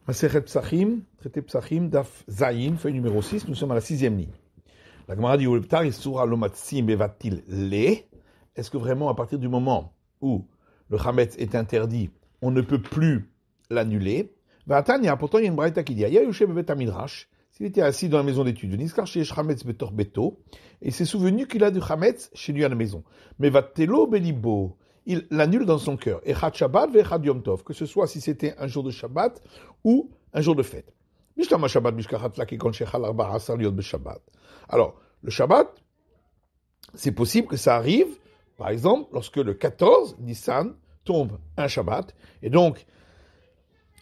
Masechet Psachim, traité Psachim, Daf Zayin, feuille numéro 6, nous sommes à la 6e ligne. La Gemara dit Ulptar, Isura Lomatsim Bevatil Le. Est-ce que vraiment, à partir du moment où le Chametz est interdit, on ne peut plus l'annuler? Vatania, pourtant il y a une braïta qui dit Aya Yoshev Bevet Midrash, s'il était assis dans la maison d'études, Niskar Sheyesh Chametz Betor Beto, et s'est souvenu qu'il a du Chametz chez lui à la maison. Mais Vatelo Belibo, il l'annule dans son cœur. Echad Shabbat ve'echad Yom Tov, que ce soit si c'était un jour de Shabbat ou un jour de fête. Mishlama Shabbat, Mishkachat Lakikon Shechal Arba Asar Liot Beshabbat. Alors, le Shabbat, c'est possible que ça arrive, par exemple, lorsque le 14 Nissan tombe un Shabbat, et donc,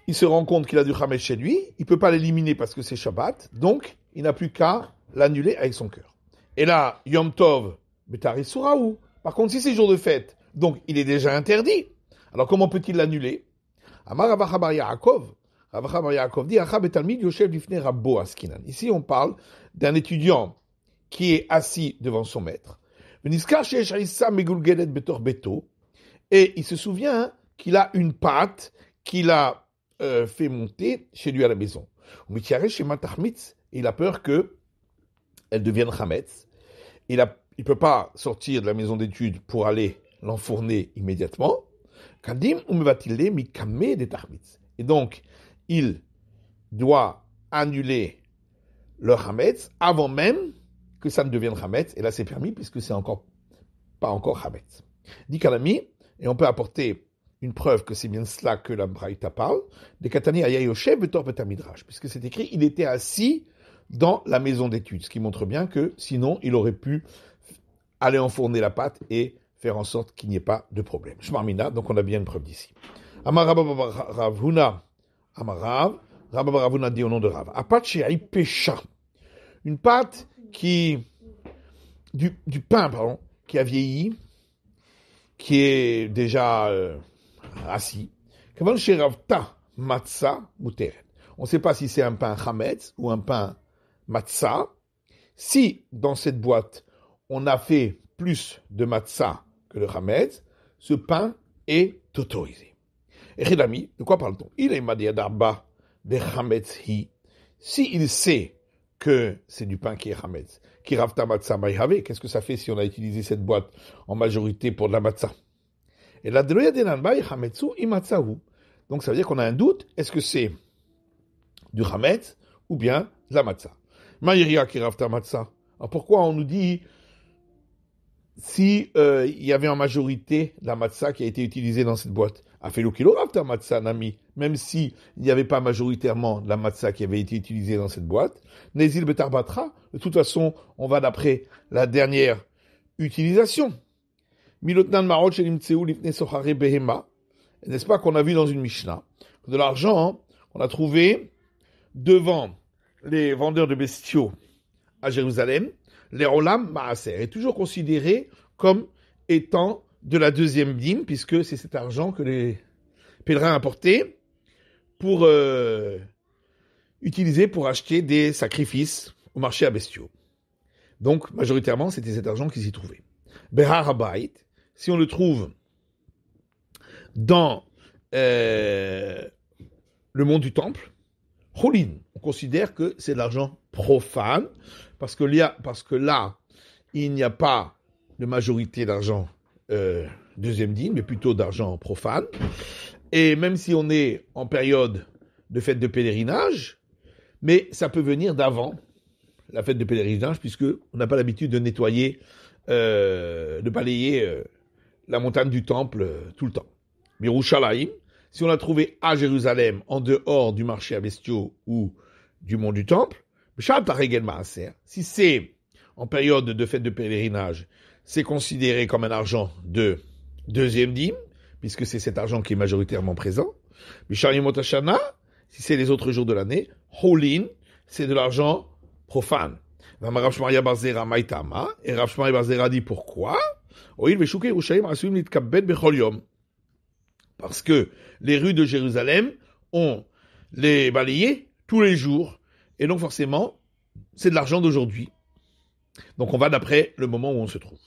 il se rend compte qu'il a du Chametz chez lui, il ne peut pas l'éliminer parce que c'est Shabbat, donc il n'a plus qu'à l'annuler avec son cœur. Et là, Yom Tov, Betari Suraou. Par contre, si c'est jour de fête, donc il est déjà interdit. Alors comment peut-il l'annuler? Amar Rava Bar Yaakov. Rava Bar Yaakov dit Acha betalmid yoshev lifnei rabbo askinan. Ici, on parle d'un étudiant qui est assis devant son maître. Veniskar sheyesh harissa megulgelet betor beto. Et il se souvient qu'il a une pâte qu'il a fait monter chez lui à la maison. Il a peur que elle devienne chametz. Il ne peut pas sortir de la maison d'études pour aller l'enfourner immédiatement. Et donc, il doit annuler le chametz avant même que ça ne devienne chametz. Et là, c'est permis puisque c'est pas encore chametz. Dit Kalami, et on peut apporter une preuve que c'est bien cela que la Braïta parle, de Katani Aya Yoshev Betor Bet Midrash, puisque c'est écrit, il était assis dans la maison d'études, ce qui montre bien que sinon, il aurait pu aller enfourner la pâte et faire en sorte qu'il n'y ait pas de problème. Shmarmina, donc on a bien une preuve d'ici. Amar Ravuna, Amarav, Rabba Ravuna dit au nom de Rav, Apat She'ai Pesha, une pâte du pain, qui a vieilli, qui est déjà assis. On ne sait pas si c'est un pain chametz ou un pain matzah. Si dans cette boîte, on a fait plus de matzah que de chametz, ce pain est autorisé. Et Chidami, de quoi parle-t-on? Il est madiadarba de chametz hi. Si il sait que c'est du pain qui est chametz, qui ravta matzah maïhave, qu'est-ce que ça fait si on a utilisé cette boîte en majorité pour de la matzah? Et la donc ça veut dire qu'on a un doute, est-ce que c'est du chametz ou bien de la matzah? Maïria qui ravta matzah. Alors pourquoi on nous dit si il y avait en majorité la matzah qui a été utilisée dans cette boîte? Afelo kilo ravta matzah nami, même si il n'y avait pas majoritairement la matzah qui avait été utilisée dans cette boîte. Nezil betar batra, de toute façon, on va d'après la dernière utilisation. N'est-ce pas qu'on a vu dans une Mishnah de l'argent qu'on a trouvé devant les vendeurs de bestiaux à Jérusalem, les Olam Maaser, est toujours considéré comme étant de la deuxième dîme, puisque c'est cet argent que les pèlerins apportaient pour utiliser pour acheter des sacrifices au marché à bestiaux. Donc, majoritairement, c'était cet argent qui s'y trouvait. Behar Habayit, si on le trouve dans le monde du temple, Cholin, on considère que c'est de l'argent profane, parce que là, il n'y a pas de majorité d'argent deuxième dîme, mais plutôt d'argent profane. Et même si on est en période de fête de pèlerinage, mais ça peut venir d'avant la fête de pèlerinage, puisque on n'a pas l'habitude de nettoyer, de balayer la montagne du temple tout le temps. Birushalayim, si on l'a trouvé à Jérusalem, en dehors du marché à bestiaux ou du mont du temple, si c'est en période de fête de pèlerinage, c'est considéré comme un argent de deuxième dîme, puisque c'est cet argent qui est majoritairement présent. Bisharimotashana, si c'est les autres jours de l'année, Holin, c'est de l'argent profane. Et Rav Shmaria Barzera Maïtama, et Rav Shmaria Barzera dit pourquoi? Parce que les rues de Jérusalem, on les balayées tous les jours, et donc forcément, c'est de l'argent d'aujourd'hui. Donc on va d'après le moment où on se trouve.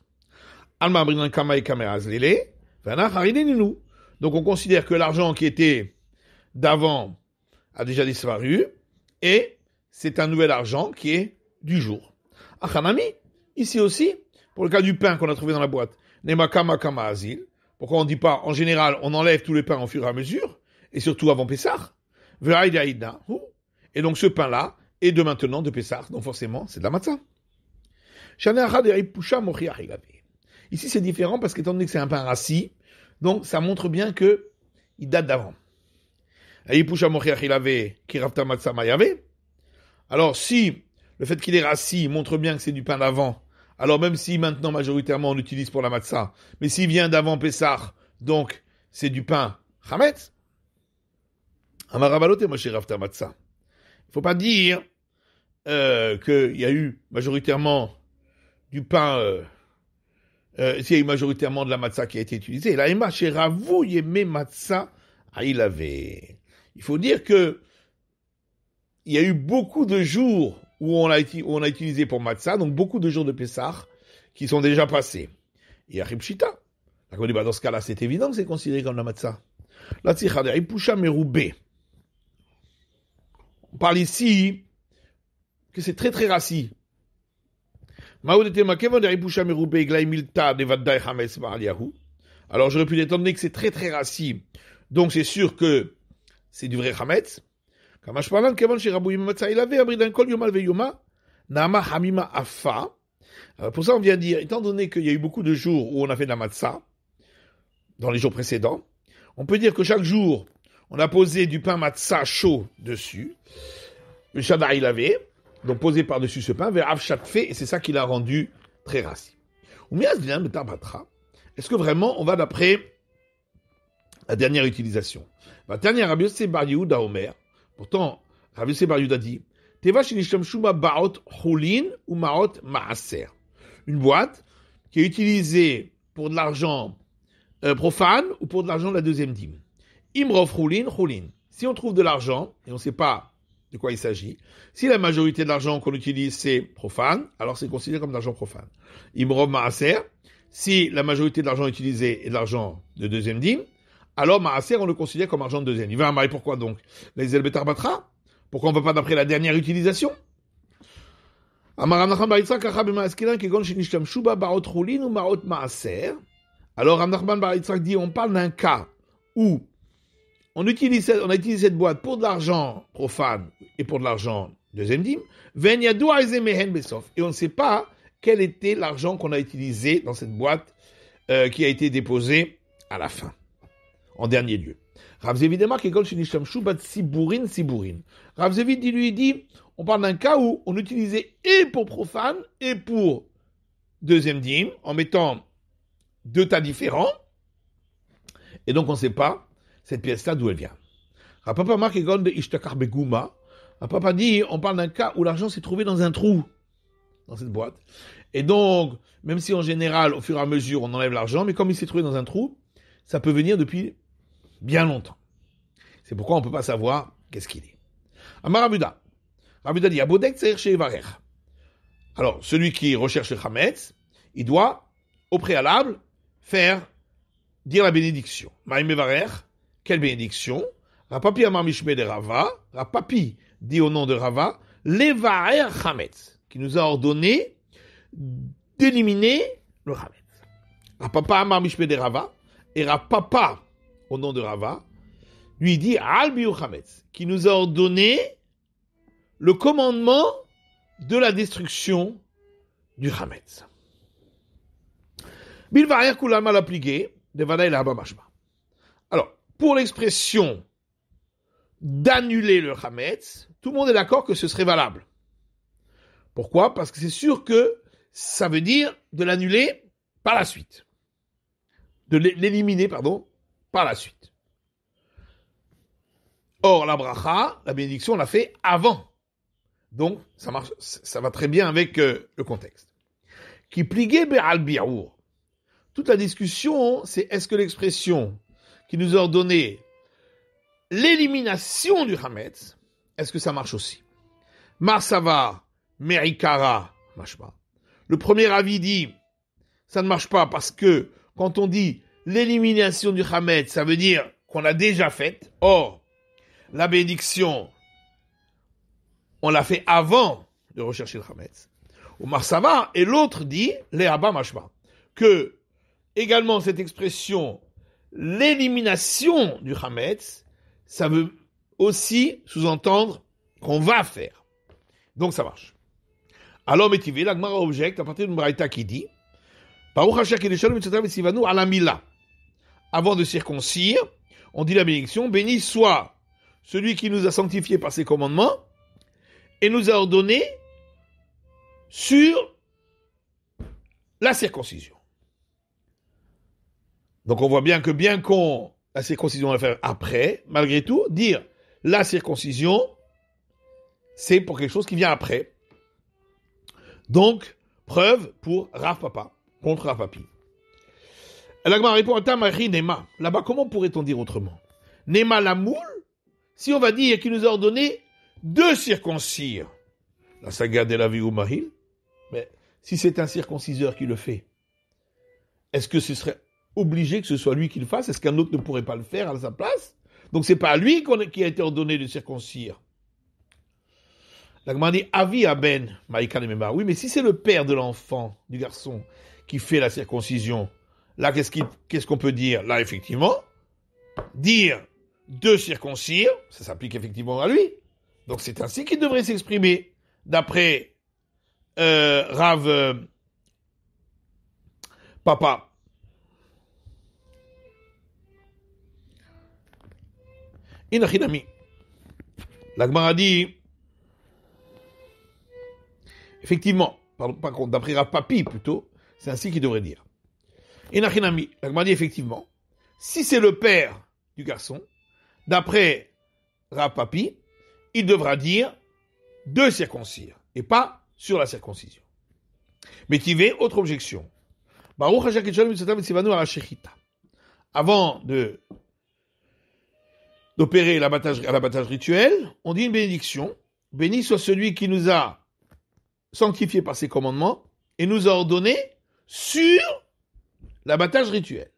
Donc on considère que l'argent qui était d'avant a déjà disparu, et c'est un nouvel argent qui est du jour. Achanami, ici aussi, pour le cas du pain qu'on a trouvé dans la boîte, Nemakama Kama Azil, pourquoi on ne dit pas, en général, on enlève tous les pains au fur et à mesure, et surtout avant Pessah, et donc ce pain-là est de maintenant de Pessah, donc forcément, c'est de la matzah. Ici, c'est différent parce qu'étant donné que c'est un pain rassis, donc ça montre bien que il date d'avant. Alors, si le fait qu'il est rassis montre bien que c'est du pain d'avant, alors même si maintenant majoritairement on l'utilise pour la matzah, mais s'il vient d'avant Pessah, donc c'est du pain chametz. Il ne faut pas dire qu'il y a eu majoritairement du pain, s'il y a eu majoritairement de la matzah qui a été utilisée. La ema sheravu yeme matzah ailave. Il faut dire que il y a eu beaucoup de jours où on a utilisé pour matzah, donc beaucoup de jours de Pessah qui sont déjà passés. Et à Ripshita, dans ce cas-là, c'est évident que c'est considéré comme la matzah. La tzicha de Ripusha meroubé. On parle ici que c'est très très rassis. Alors j'aurais pu étant donné que c'est très très rassis, donc c'est sûr que c'est du vrai chametz. Pour ça on vient dire, étant donné qu'il y a eu beaucoup de jours où on a fait de la matzah, dans les jours précédents, on peut dire que chaque jour, on a posé du pain matzah chaud dessus, le shada ilavé, donc posé par-dessus ce pain, vers avshat et c'est ça qui l'a rendu très rassis. Est-ce que vraiment on va d'après la dernière utilisation? La dernière, Rabbi Yossé Bar Yehuda Omer, pourtant, Rabbi Yossé Bar Yehuda dit, Teva shenishtamshu ba'ot chulin ou ma'ot ma'aser. Une boîte qui est utilisée pour de l'argent profane ou pour de l'argent de la deuxième dîme. Imrov chulin, chulin. Si on trouve de l'argent, et on ne sait pas de quoi il s'agit, si la majorité de l'argent qu'on utilise c'est profane, alors c'est considéré comme de l'argent profane. Imrov ma'aser, si la majorité de l'argent utilisé est de l'argent de deuxième dîme, alors ma'aser on le considère comme argent de deuxième. Il va à pourquoi donc? Les elbetar batra? Pourquoi on ne va pas d'après la dernière utilisation? Alors Rav Nachman bar Yitzhak dit, on parle d'un cas où on a utilisé cette boîte pour de l'argent profane et pour de l'argent deuxième dîme, et on ne sait pas quel était l'argent qu'on a utilisé dans cette boîte qui a été déposée à la fin, en dernier lieu. Rav Zevid lui dit, on parle d'un cas où on utilisait et pour profane et pour deuxième dîme, en mettant deux tas différents, et donc on ne sait pas cette pièce-là d'où elle vient. Rapapa dit, on parle d'un cas où l'argent s'est trouvé dans un trou, dans cette boîte. Et donc, même si en général, au fur et à mesure, on enlève l'argent, mais comme il s'est trouvé dans un trou, ça peut venir depuis bien longtemps. C'est pourquoi on ne peut pas savoir qu'est-ce qu'il est. Amar Rabuda. Rabuda dit, Abodek Tseir Shevarer. Alors, celui qui recherche le Chametz, il doit, au préalable, dire la bénédiction. Maïm Mevarer, quelle bénédiction? Rapapi Amar Mishme de Rava, Rapapi dit au nom de Rava, Levarer Chametz, qui nous a ordonné d'éliminer le Chametz. Rapapa Amar Mishme de Rava, et Rapapa, au nom de Rava, lui dit Albiu Chametz, qui nous a ordonné le commandement de la destruction du Chametz. Bilvarer Kulama l'appliqué, de Vadaï la Mashma. Alors, pour l'expression d'annuler le Chametz, tout le monde est d'accord que ce serait valable. Pourquoi? Parce que c'est sûr que ça veut dire de l'annuler par la suite. De l'éliminer, par la suite. Or, la bracha, la bénédiction, on l'a fait avant. Donc, ça marche, ça va très bien avec le contexte. Qui pliguait be'al bi'our. Toute la discussion, c'est est-ce que l'expression qui nous a ordonné l'élimination du Hametz, est-ce que ça marche aussi? Marsava, Merikara, mashma. Le premier avis dit, ça ne marche pas parce que quand on dit l'élimination du Hametz, ça veut dire qu'on l'a déjà faite. Or, la bénédiction, on l'a fait avant de rechercher le Hametz. Ou Marsava, et l'autre dit, Léaba Mashma, que également cette expression, l'élimination du Hametz, ça veut aussi sous-entendre qu'on va faire. Donc ça marche. Alors Métivé, la Gemara objecte à partir d'une braïta qui dit, Baruch Hashem Kedeshanu Mitzvotav V'Tzivanu Ala Mila. Avant de circoncire, on dit la bénédiction, béni soit celui qui nous a sanctifiés par ses commandements et nous a ordonné sur la circoncision. Donc on voit bien qu'on la circoncision on va faire après, malgré tout, dire la circoncision, c'est pour quelque chose qui vient après. Donc, preuve pour Rav Papa, contre Rav Papi. L'Agma répond à Tamari Nema. Là-bas, comment pourrait-on dire autrement? Nema la moule, si on va dire qu'il nous a ordonné de circoncire. La saga de la vie ou Mahil. Mais si c'est un circonciseur qui le fait, est-ce que ce serait obligé que ce soit lui qui le fasse? Est-ce qu'un autre ne pourrait pas le faire à sa place? Donc c'est pas à lui qui a été ordonné de circoncire. L'Agma dit Avi Aben Maïkan et Memar. Oui, mais si c'est le père de l'enfant, du garçon, qui fait la circoncision, là, qu'est-ce qu'on peut dire? Là, effectivement, dire de circoncire, ça s'applique effectivement à lui. Donc c'est ainsi qu'il devrait s'exprimer, d'après Rav Papa. Inachinami. La Gemara dit, effectivement, par contre, d'après Rav Papi plutôt, c'est ainsi qu'il devrait dire. Inachinami. La Gemara dit effectivement, si c'est le père du garçon, d'après Rav Papi, il devra dire de circoncire et pas sur la circoncision. Mais Tivé, autre objection. Baruch Hashem Kedeshanu Mitzvotav V'Tzivanu Ala Shechita. Avant d'opérer l'abattage rituel, on dit une bénédiction. Béni soit celui qui nous a sanctifiés par ses commandements et nous a ordonné sur l'abattage rituel.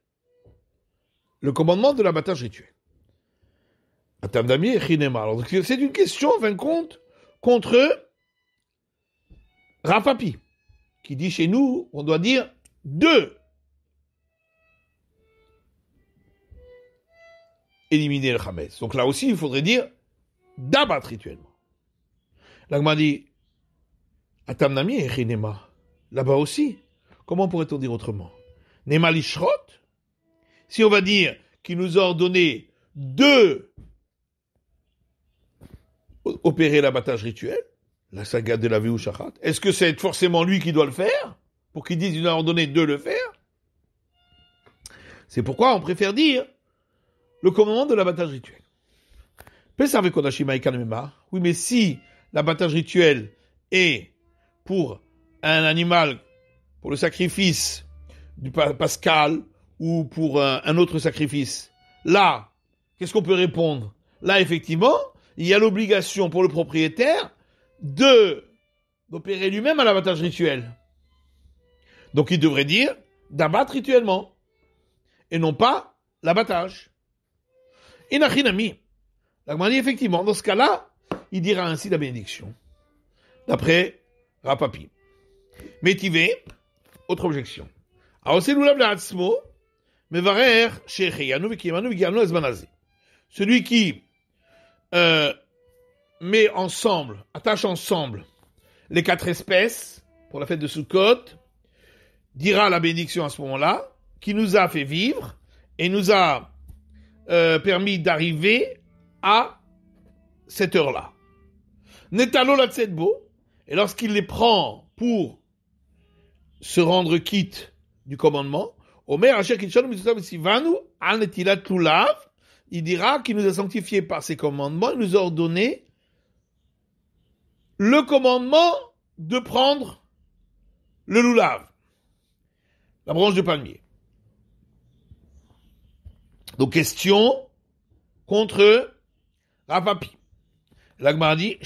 Le commandement de l'abattage rituel. Alors, c'est une question, en fin de compte, contre Rav Papi, qui dit chez nous, on doit dire de éliminer le Hametz. Donc là aussi, il faudrait dire d'abattre rituellement. L'Agma dit Atamnami et Chinema. Là-bas aussi, comment pourrait-on dire autrement? Nema lishrot. Si on va dire qu'il nous a ordonné de opérer l'abattage rituel, la saga de la vie ou shachat, est-ce que c'est forcément lui qui doit le faire pour qu'il dise qu'il nous a ordonné de le faire? C'est pourquoi on préfère dire le commandement de l'abattage rituel. Oui, mais si l'abattage rituel est pour un animal, pour le sacrifice du Pascal ou pour un autre sacrifice, là, qu'est-ce qu'on peut répondre? Là, effectivement, il y a l'obligation pour le propriétaire d'opérer lui-même à l'abattage rituel. Donc il devrait dire d'abattre rituellement et non pas l'abattage. Inachinami. La Gemara dit effectivement, dans ce cas-là, il dira ainsi la bénédiction. D'après Rav Papi. Métivé, autre objection. Alors c'est l'oulav la'atzmo, mevarer shecheyanu v'kiyamanu v'giyanu ezmanazé. Celui qui met ensemble, attache ensemble les 4 espèces pour la fête de Sukkot, dira la bénédiction à ce moment-là, qui nous a fait vivre et nous a permis d'arriver à cette heure-là. Netalo la tzetbo, et lorsqu'il les prend pour se rendre quitte du commandement, Omer Asher Kitshanu Mitzvotav V'Tzivanu Al Netilat Lulav, il dira qu'il nous a sanctifiés par ses commandements, il nous a ordonné le commandement de prendre le lulav, la branche de palmier. Donc question contre Rav Papi. L'Agmara dit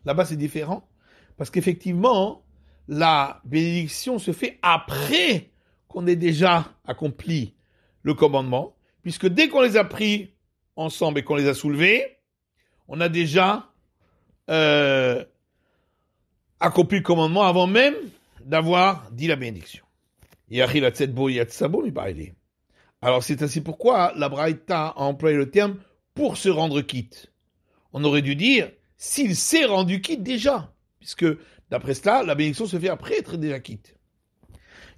là-bas c'est différent parce qu'effectivement la bénédiction se fait après qu'on ait déjà accompli le commandement, puisque dès qu'on les a pris ensemble et qu'on les a soulevés, on a déjà accompli le commandement avant même d'avoir dit la bénédiction. Alors c'est ainsi pourquoi la Braïta a employé le terme pour se rendre quitte. On aurait dû dire s'il s'est rendu quitte déjà, puisque d'après cela, la bénédiction se fait après être déjà quitte.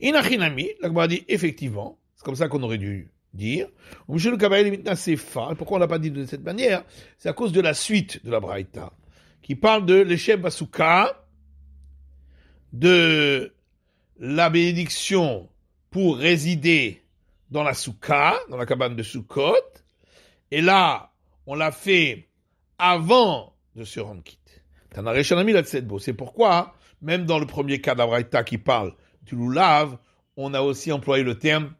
Inachinami, la Gemara dit effectivement, c'est comme ça qu'on aurait dû dire. Pourquoi on n'a pas dit de cette manière? C'est à cause de la suite de la Braïta, qui parle de l'Eshev Basuka, de la bénédiction pour résider dans la Souka, dans la cabane de Sukkot, et là, on l'a fait avant de se rendre quitte. C'est pourquoi, même dans le premier cas de la Braïta qui parle du loulav, on a aussi employé le terme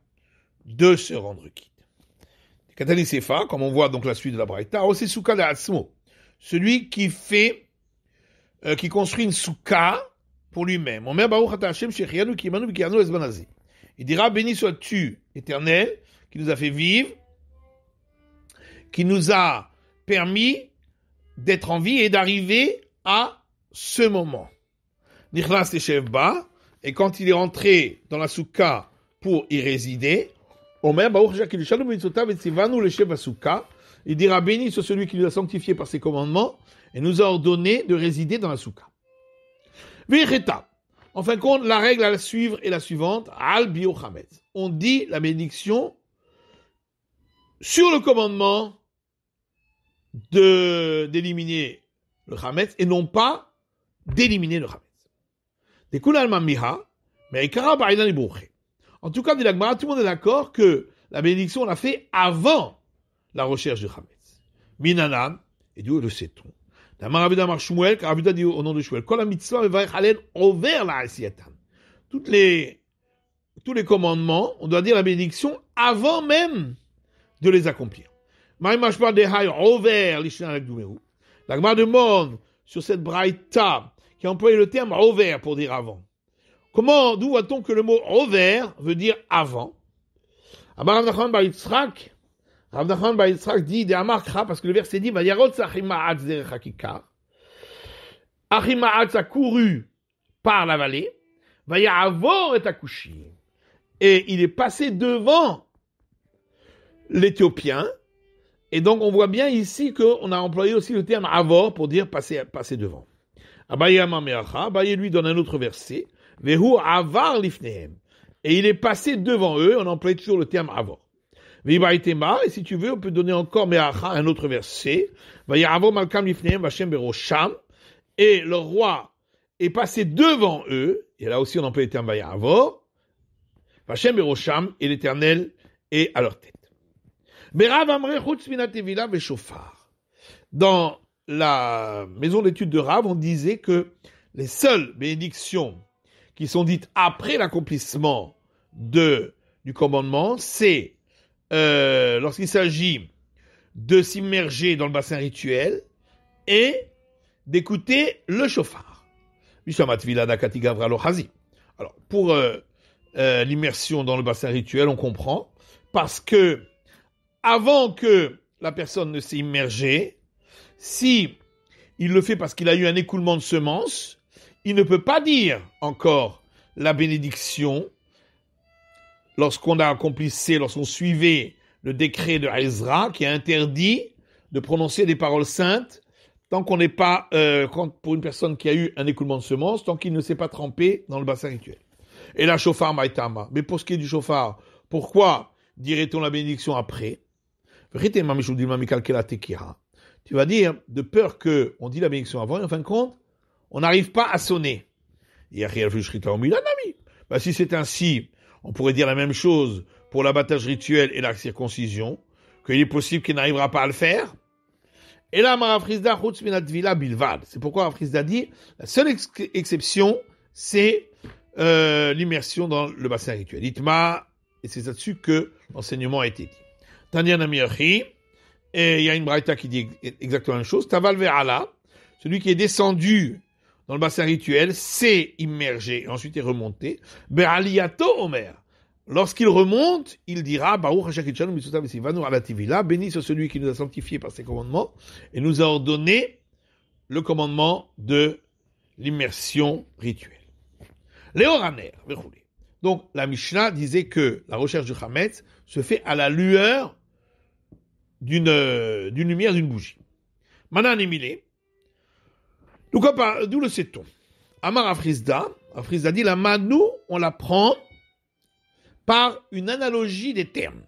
de se rendre quitte. Katani Sefa, comme on voit donc la suite de la Braïta, aussi Souka de Hatzmo, celui qui fait, qui construit une Souka pour lui-même. Il dira, béni sois-tu, Éternel, qui nous a fait vivre, qui nous a permis d'être en vie et d'arriver à ce moment. Nichlas Teshevba, et quand il est rentré dans la Souka pour y résider, il dira, béni soit celui qui nous a sanctifié par ses commandements et nous a ordonné de résider dans la Souka. En fin de compte, la règle à suivre est la suivante. Al bio chametz. On dit la bénédiction sur le commandement d'éliminer le chametz et non pas d'éliminer le chametz. En tout cas, dit la Gemara, tout le monde est d'accord que la bénédiction, on l'a fait avant la recherche du chametz. Minanan, et d'où le sait-on? Shmuel, car Rabbi dit au nom de Shmuel, tous les commandements, on doit dire la bénédiction avant même de les accomplir. La Gemara demande sur cette braïta qui a employé le terme over pour dire avant. D'où voit-on que le mot over veut dire avant? Rav Nachman bar Yitzhak dit, parce que le verset dit, Achimaatz a couru par la vallée, Vayavor et Akushi. Et il est passé devant l'Éthiopien, et donc on voit bien ici qu'on a employé aussi le terme avor pour dire passer devant. Abaye lui donne un autre verset, Vehu avar lifnehem. Et il est passé devant eux, on emploie toujours le terme avor. Et si tu veux, on peut donner encore un autre verset. Et le roi est passé devant eux, et là aussi on emploie le terme Vayavor, Vashem Berosham, et l'Éternel est à leur tête. Dans la maison d'études de Rav, on disait que les seules bénédictions qui sont dites après l'accomplissement du commandement, c'est lorsqu'il s'agit de s'immerger dans le bassin rituel et d'écouter le shofar. Alors, pour l'immersion dans le bassin rituel, on comprend, parce que avant que la personne ne s'est immergée, si il le fait parce qu'il a eu un écoulement de semences, il ne peut pas dire encore la bénédiction lorsqu'on suivait le décret de Ezra qui a interdit de prononcer des paroles saintes tant qu'on n'est pas, pour une personne qui a eu un écoulement de semences, tant qu'il ne s'est pas trempé dans le bassin rituel. Et la shofar maïtama. Mais pour ce qui est du shofar, pourquoi dirait-on la bénédiction après? Tu vas dire, de peur qu'on dit la bénédiction avant, et en fin de compte, on n'arrive pas à sonner. Si c'est ainsi, on pourrait dire la même chose pour l'abattage rituel et la circoncision, qu'il est possible qu'il n'arrivera pas à le faire. Et là, Marafrizda chutz minat bilvad. C'est pourquoi Marafrizda dit, la seule exception, c'est l'immersion dans le bassin rituel. Itma, et c'est là-dessus que l'enseignement a été dit. Tanya Namiyachi, et il y a une braïta qui dit exactement la même chose. Taval ve'ala, celui qui est descendu dans le bassin rituel, s'est immergé, et ensuite est remonté. Be'aliyato omer, lorsqu'il remonte, il dira Baruch Hashakitchanu Mitzvotav V'Sivanu Ala Tivila, béni soit celui qui nous a sanctifiés par ses commandements et nous a ordonné le commandement de l'immersion rituelle. Léoraner, verroulé. Donc la Mishnah disait que la recherche du Chametz se fait à la lueur d'une lumière d'une bougie. Manan Emile. D'où le sait-on? Amar Afrizda dit la Manu, on la prend par une analogie des termes.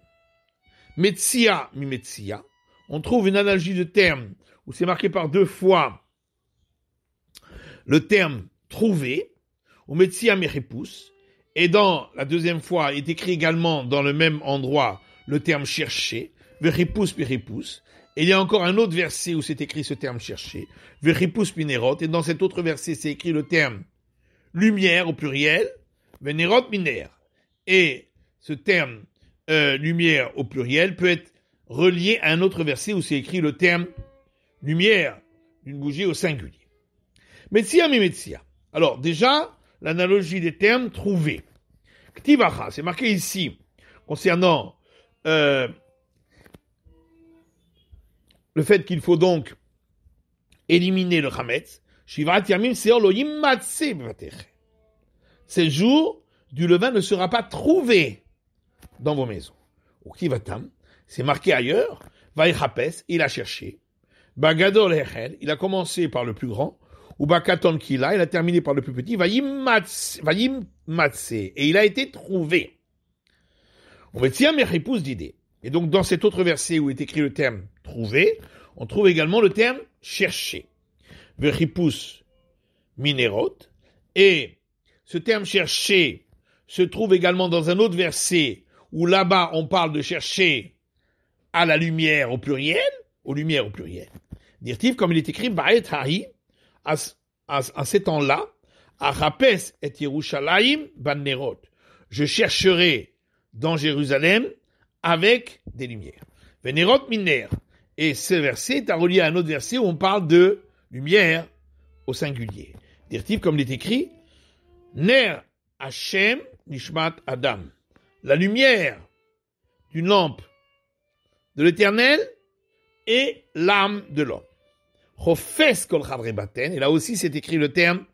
Metsia mi Metsia. On trouve une analogie de termes où c'est marqué par deux fois le terme trouvé, ou Metsia mi Ripus. Et dans la deuxième fois, il est écrit également dans le même endroit le terme chercher, Veripus pi Ripus. Et il y a encore un autre verset où c'est écrit ce terme chercher, Veripus pi Nerot. Et dans cet autre verset, c'est écrit le terme lumière au pluriel, Venerot miner. Et ce terme lumière au pluriel peut être relié à un autre verset où c'est écrit le terme lumière d'une bougie au singulier. Metsia mi Metsia. Alors déjà, l'analogie des termes trouvés. Ktivacha, c'est marqué ici concernant le fait qu'il faut donc éliminer le chametz. Shivat yamim seor lo yimatse bevateichem. 7 jours, du levain ne sera pas trouvé dans vos maisons. Ou kivatam, c'est marqué ailleurs. Vaïchapes, il a cherché. Bagadol hechel, il a commencé par le plus grand. Ou bakaton kila, il a terminé par le plus petit. Vaïmatse, et il a été trouvé. On va tirer mes ripous d'idées. Et donc, dans cet autre verset où est écrit le terme trouvé, on trouve également le terme chercher. Veripus minerot. Et ce terme chercher se trouve également dans un autre verset où là-bas on parle de chercher à la lumière au pluriel, aux lumières au pluriel. Dire-t-il, comme il est écrit, Ba'et Ha'i, à ces temps-là, Achapes et Yerushalayim ban nerot. Je chercherai dans Jérusalem avec des lumières. Venerot miner. Et ce verset est relié à un autre verset où on parle de lumière au singulier. Dire-t-il, comme il est écrit, Ner Hashem Nishmat Adam. La lumière d'une lampe de l'Éternel et l'âme de l'homme. Chofes kol chadre baten. Et là aussi, c'est écrit le terme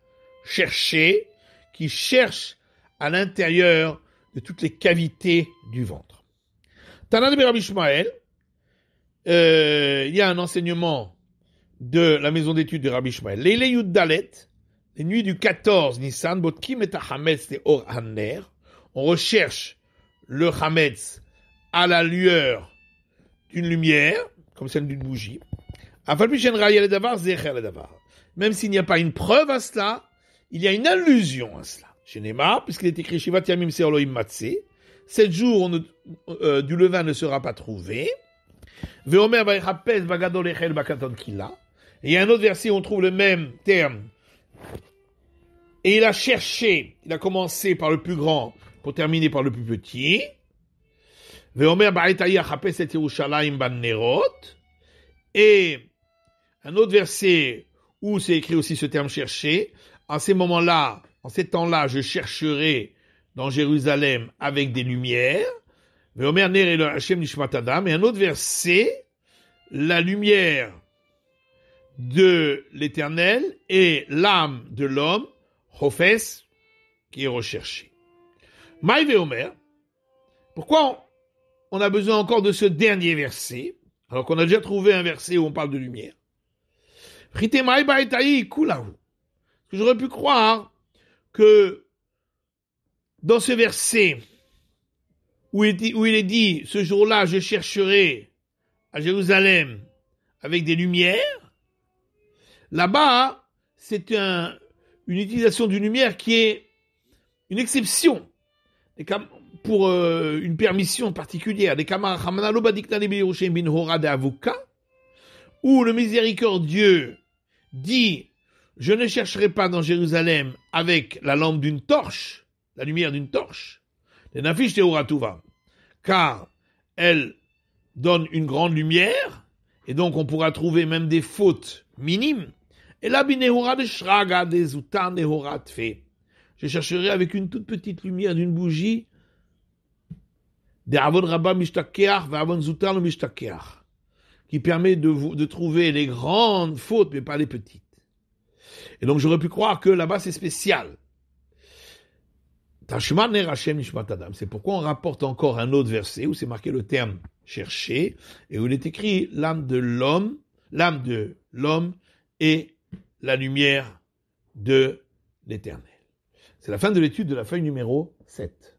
chercher, qui cherche à l'intérieur de toutes les cavités du ventre. Tana de Rabbi Ishmael, il y a un enseignement de la maison d'études de Rabbi Ishmael. Leile Yud Dalet, les nuits du 14 Nissan, Botkim et Hametz et Or Hanner, on recherche le Hametz à la lueur d'une lumière, comme celle d'une bougie. Même s'il n'y a pas une preuve à cela, il y a une allusion à cela. Chez Neymar, puisqu'il est écrit Shivat Yamim Se'oloim Matzeh, 7 jours du levain ne sera pas trouvé. Veomer Vaychapes Bagadol Echel Bakaton Kila. Et il y a un autre verset où on trouve le même terme. Et il a cherché, il a commencé par le plus grand pour terminer par le plus petit. Veomer Ba'etaï Achapes et Yerushalayim ban Nerot. Et un autre verset où c'est écrit aussi ce terme chercher. En ces moments-là, en ces temps-là, je chercherai dans Jérusalem avec des lumières. Veomer Ner Elo Hashem Nishmat Adam. Et un autre verset, la lumière de l'Éternel et l'âme de l'homme, Chofes, qui est recherché. Maï Veomer, pourquoi on a besoin encore de ce dernier verset, alors qu'on a déjà trouvé un verset où on parle de lumière? J'aurais pu croire que dans ce verset où il est dit, ce jour-là, je chercherai à Jérusalem avec des lumières, là-bas, c'est une utilisation d'une lumière qui est une exception, pour une permission particulière, où le miséricordieux dit, je ne chercherai pas dans Jérusalem avec la lampe d'une torche, la lumière d'une torche, car elle donne une grande lumière, et donc on pourra trouver même des fautes minimes. Et là, je chercherai avec une toute petite lumière d'une bougie de Avon Rabba Mishtakeach ve Avon Zutar le Mishtakeach, qui permet de trouver les grandes fautes, mais pas les petites. Et donc j'aurais pu croire que là-bas c'est spécial. C'est pourquoi on rapporte encore un autre verset où c'est marqué le terme chercher et où il est écrit l'âme de l'homme et la lumière de l'Éternel. C'est la fin de l'étude de la feuille numéro 7.